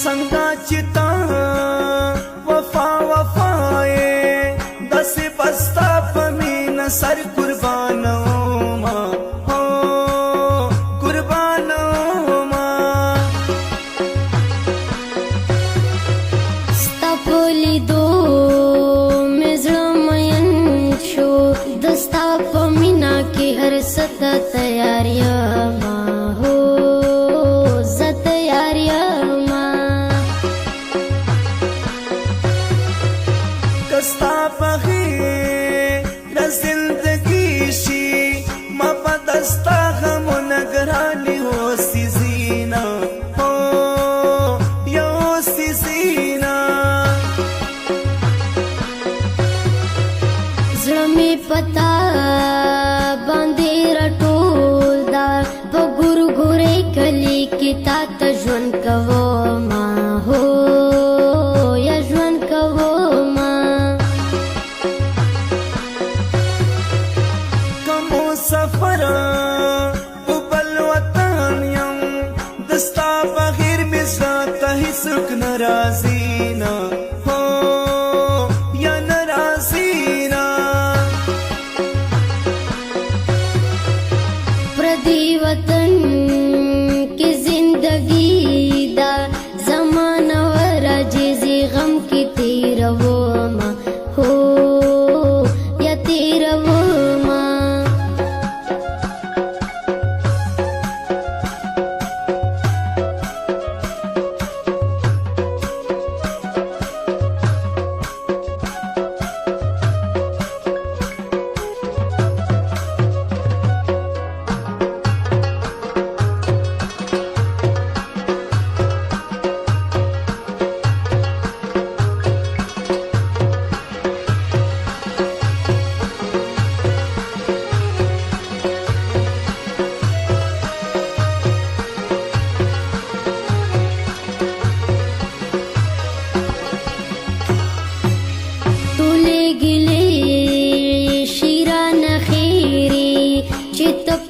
संगा चिता वफा वफाए दस बस्ता पमीन सर कुर्बानों मां हो कुर्बानों मां स्तापोली दो मिजड़मयन शो दस्ता पमीना की हर सता तैयारियां मां हो कस्ता बगी न जिंदगी शी मपदस्ता गम नगरानी हो सी जीना हो यो सी जीना ज़्रमे पता बांधे रटोल दा पगुरु गुरे कली की तात जवन कवो मां हो या जवन कवो सफर उबल वतनियम दस्ता बगैर मिज़ात ही सुख नाराज़ी ना हो या नाराज़ी ना प्रदी वतन की जिंदगी दा ज़माना वरा जिज़ी गम की तेरा वो मां हो या तेरा वो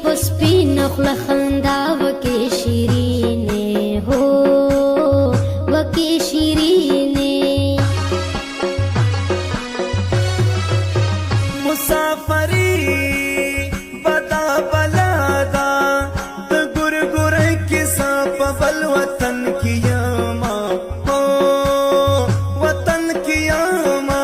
पस्पी नखल खंदा वके शिरीने हो वके शिरीने मुसाफरी बदा बलादा गुर गुर किसा पबल वतन की यामा हो वतन की यामा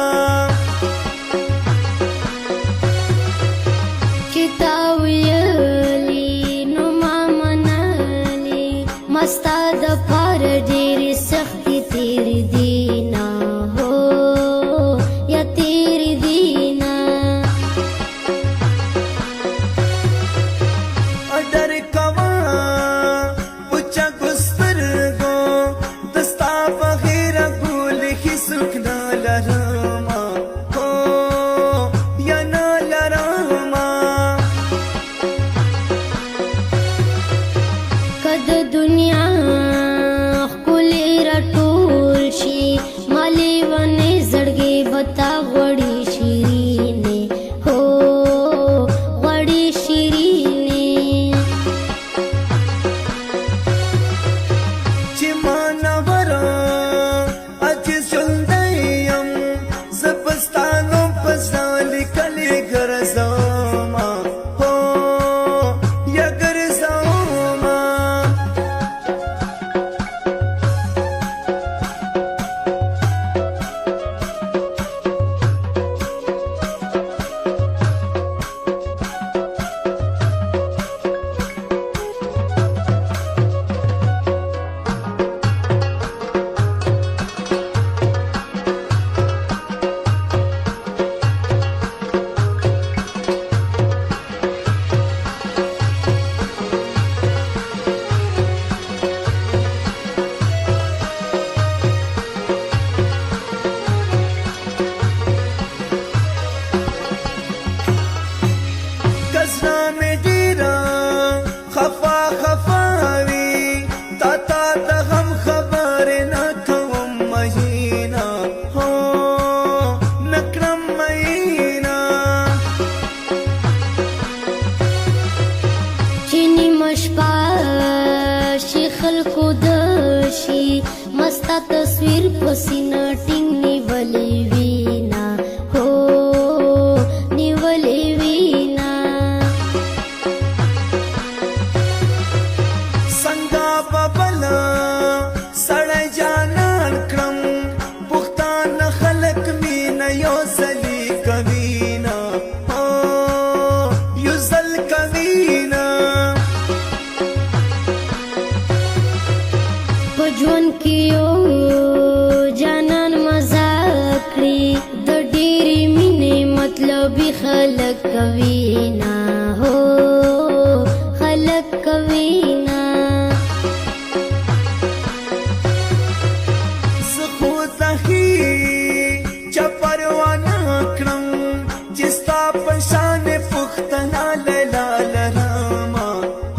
मस्ता द पार डेरी सख्ती तेरी दीना हो या तेरी दीना अडर कवा पुचा गुस्तर गो दस्ता बगैर भूल ही सुख न लरमा हो या न लरमा कद दुनिया खुले रटोल शी माले वने जड़गे बता गड़ी शिरीने हो गड़ी शिरीने चिमानवरा अज सुंदयम सबस्तानों पसाल कले घर ज़मा हो या घर ज़मा مستا تصویر پسینا ټینګ نیولې وینا هو نیولې وینا څنګه ببلا سړی جانان کړم پښتانه خلک مینه یو ځلې کوینا هو یو ځل کوینا په ژوند کې یو جانان مزه کړي د ډېرې مینې مطلبي خلک کوي نه هو خلک کوي نه زه خو زهي چې پروا نه کړم چې ستا په شان پښتنه لیلا لرمه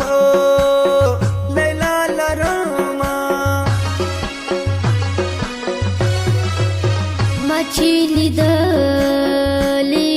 هو لیلا لرمه ما چې لیدلې